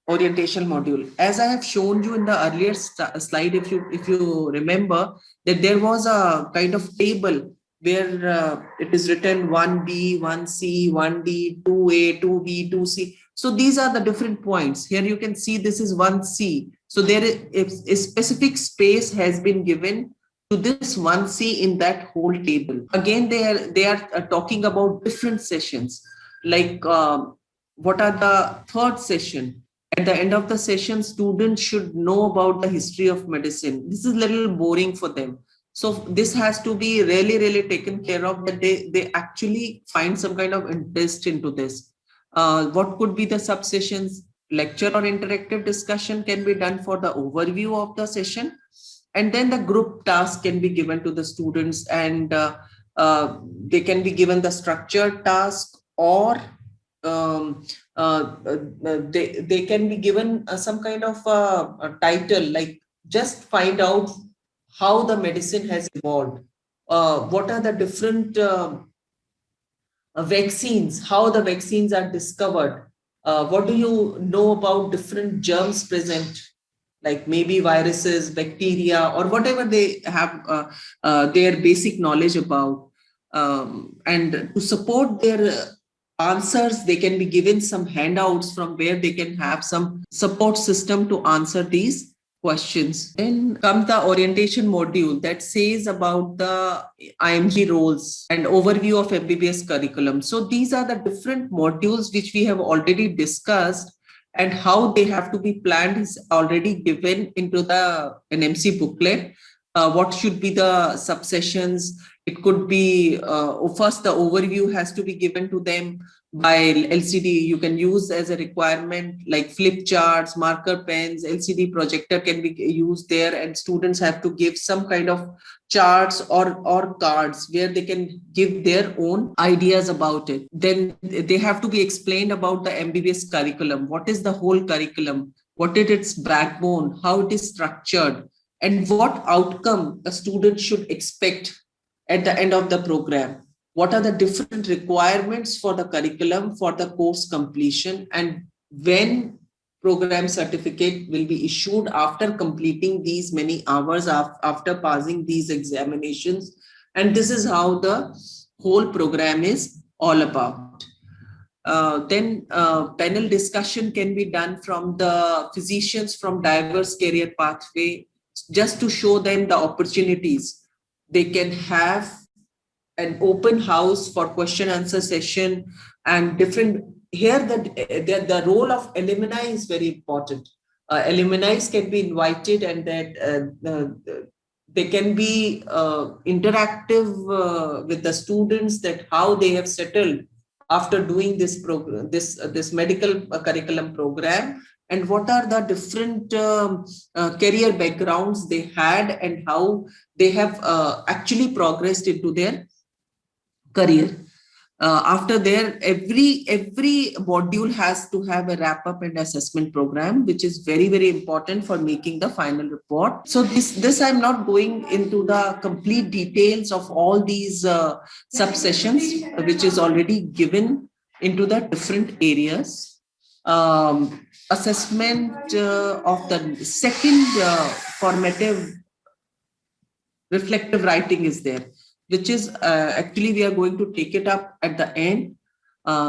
[SPEAKER 1] orientation module, as I have shown you in the earlier slide, if you remember, that there was a kind of table where it is written 1B, 1C, 1D, 2A, 2B, 2C. So these are the different points. Here you can see this is 1C. So there is a specific space has been given to this 1C in that whole table. Again, they are talking about different sessions, like what are the third session. At the end of the session, students should know about the history of medicine. This is a little boring for them. So this has to be really, really taken care of, that they actually find some kind of interest into this. What could be the subsessions? Lecture or interactive discussion can be done for the overview of the session. And then the group task can be given to the students, and they can be given the structured task, or they can be given some kind of a title, like just find out how the medicine has evolved. What are the different vaccines, how the vaccines are discovered. What do you know about different germs present, like maybe viruses, bacteria, or whatever they have their basic knowledge about. And to support their answers, they can be given some handouts from where they can have some support system to answer these questions. Then comes the orientation module that says about the IMG roles and overview of MBBS curriculum. So these are the different modules which we have already discussed, and how they have to be planned is already given into the NMC booklet. what should be the subsessions. It could be, first the overview has to be given to them by LCD. You can use as a requirement like flip charts, marker pens, LCD projector can be used there, and students have to give some kind of charts or cards where they can give their own ideas about it. Then they have to be explained about the MBBS curriculum. What is the whole curriculum? What is its backbone? How it is structured? And what outcome a student should expect at the end of the program. What are the different requirements for the curriculum for the course completion, and when program certificate will be issued after completing these many hours, after passing these examinations. And this is how the whole program is all about. Then panel discussion can be done from the physicians from diverse career pathway, just to show them the opportunities. They can have an open house for question answer session and different. Here the role of alumni is very important. Alumni can be invited, and that they can be interactive with the students, that how they have settled after doing this program, this medical curriculum program, and what are the different career backgrounds they had, and how they have actually progressed into their career. After there, every module has to have a wrap up and assessment program, which is very, very important for making the final report. So this I'm not going into the complete details of all these subsessions, which is already given into the different areas. Assessment of the second formative reflective writing is there, which is actually we are going to take it up at the end.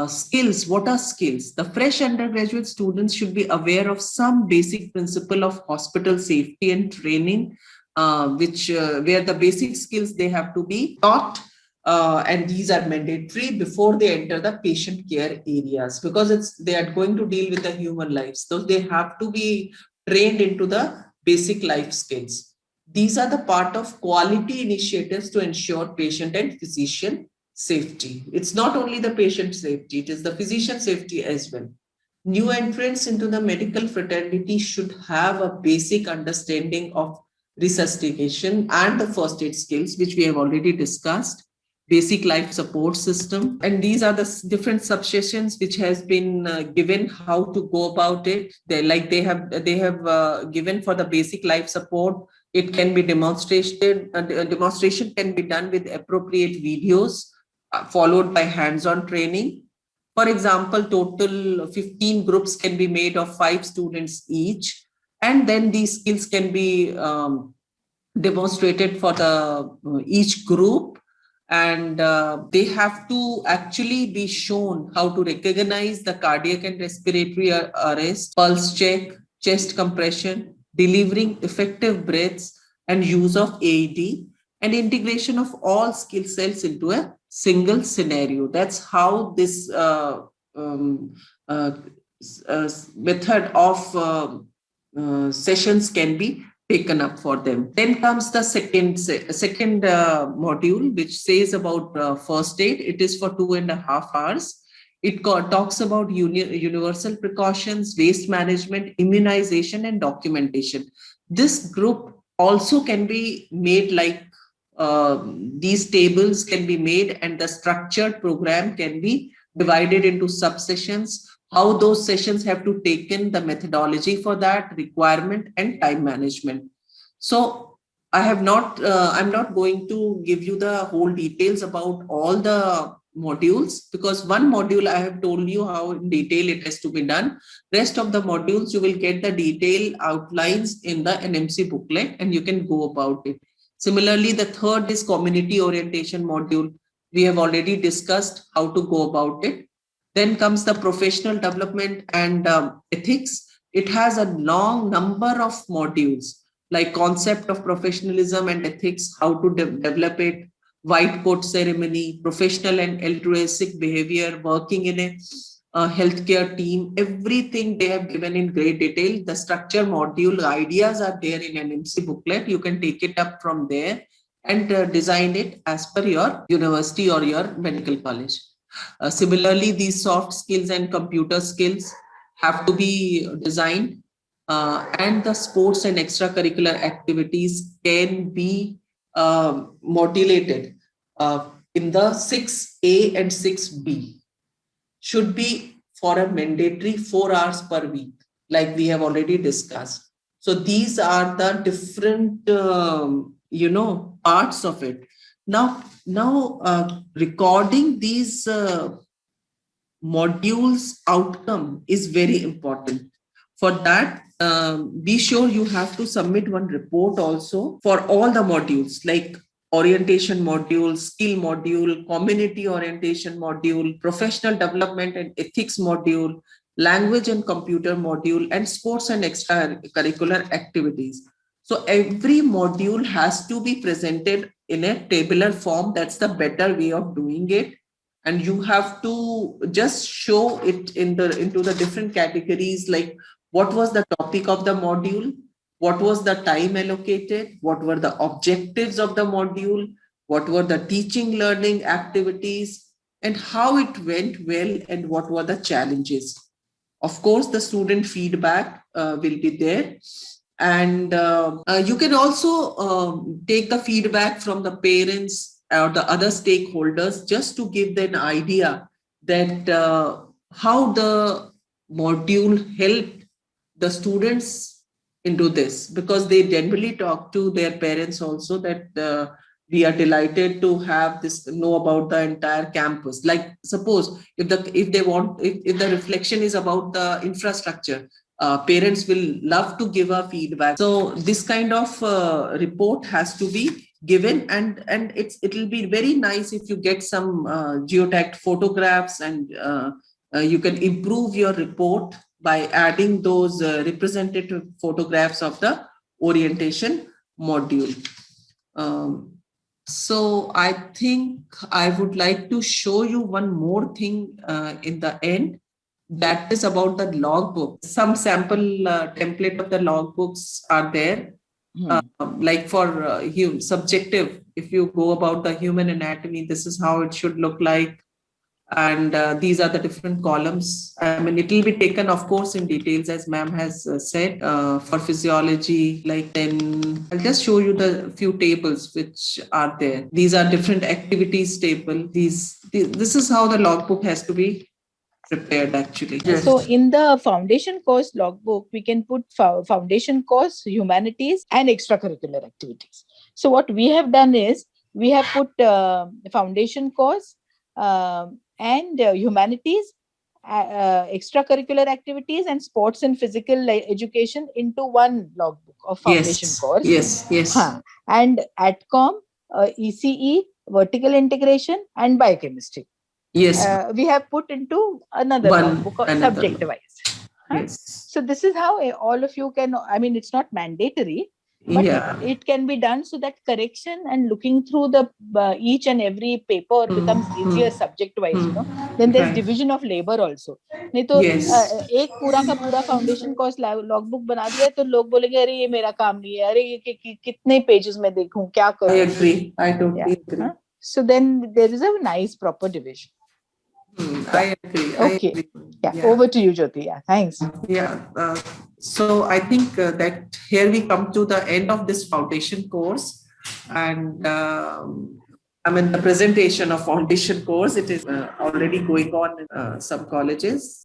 [SPEAKER 1] Skills, what are skills? The fresh undergraduate students should be aware of some basic principle of hospital safety and training, where the basic skills they have to be taught, and these are mandatory before they enter the patient care areas, because they are going to deal with the human lives. So they have to be trained into the basic life skills. These are the part of quality initiatives to ensure patient and physician safety. It's not only the patient safety, it is the physician safety as well. New entrants into the medical fraternity should have a basic understanding of resuscitation and the first aid skills, which we have already discussed, basic life support system. And these are the different subsessions which has been given how to go about it. They have given for the basic life support. It can be demonstration. Demonstration can be done with appropriate videos, followed by hands-on training. For example, total 15 groups can be made of 5 students each, and then these skills can be demonstrated for each group, and they have to actually be shown how to recognize the cardiac and respiratory arrest, pulse check, chest compression, delivering effective breaths, and use of AED, and integration of all skill sets into a single scenario. That's how this method of sessions can be taken up for them. Then comes the second module, which says about first aid. It is for 2.5 hours. It talks about universal precautions, waste management, immunization, and documentation. This group also can be made like these tables can be made, and the structured program can be divided into subsessions. How those sessions have to take in the methodology for that, requirement, and time management. So I'm not going to give you the whole details about all the modules, because one module I have told you how in detail it has to be done. Rest of the modules you will get the detailed outlines in the NMC booklet, and you can go about it. Similarly, the third is community orientation module. We have already discussed how to go about it. Then comes the professional development and ethics. It has a long number of modules like concept of professionalism and ethics, how to develop it, white coat ceremony, professional and altruistic behavior, working in a healthcare team, everything they have given in great detail. The structure module ideas are there in NMC booklet. You can take it up from there and design it as per your university or your medical college. Similarly, these soft skills and computer skills have to be designed, and the sports and extracurricular activities can be modulated in the 6A and 6B. Should be for a mandatory 4 hours per week, like we have already discussed. So these are the different, parts of it. Now, recording these modules outcome is very important. For that, be sure you have to submit one report also for all the modules, like orientation module, skill module, community orientation module, professional development and ethics module, language and computer module, and sports and extracurricular activities. So every module has to be presented in a tabular form. That's the better way of doing it. And you have to just show it into the different categories, like what was the topic of the module, what was the time allocated, what were the objectives of the module, what were the teaching learning activities, and how it went well, and what were the challenges. Of course, the student feedback will be there. And you can also take the feedback from the parents or the other stakeholders, just to give them an idea that how the module helped the students into this, because they generally talk to their parents also that we are delighted to have this, know about the entire campus. Like suppose if the reflection is about the infrastructure, parents will love to give a feedback. So this kind of report has to be given, and it'll be very nice if you get some geotagged photographs, and you can improve your report by adding those representative photographs of the orientation module. So I think I would like to show you one more thing in the end. That is about the logbook. Some sample template of the logbooks are there. Like for subjective, if you go about the human anatomy, this is how it should look like. And these are the different columns. I mean, it will be taken, of course, in details, as ma'am has said, for physiology. Like, then I'll just show you the few tables which are there. These are different activities table. This is how the logbook has to be prepared, actually.
[SPEAKER 2] Yes. So in the foundation course logbook, we can put foundation course, humanities, and extracurricular activities. So what we have done is, we have put foundation course and humanities, extracurricular activities, and sports and physical education into one logbook of foundation course.
[SPEAKER 1] Yes.
[SPEAKER 2] And ATCOM, ECE, vertical integration, and biochemistry.
[SPEAKER 1] Yes.
[SPEAKER 2] We have put into another logbook, subject wise.
[SPEAKER 1] Yes.
[SPEAKER 2] So this is how all of you can, I mean, it's not mandatory, but it can be done so that correction and looking through the each and every paper becomes easier subject wise, you know. Then there's division of labor also. नहीं तो एक पूरा का पूरा foundation course logbook बना दिया तो लोग बोलेंगे अरे ये मेरा काम नहीं है, अरे ये कितने pages में देखूं, क्या करूं.
[SPEAKER 1] I agree. I totally agree.
[SPEAKER 2] So then there is a nice proper division.
[SPEAKER 1] I agree.
[SPEAKER 2] Okay. Over to you, Jyoti. Thanks.
[SPEAKER 1] So I think that here we come to the end of this foundation course, and I mean the presentation of foundation course. It is already going on in some colleges.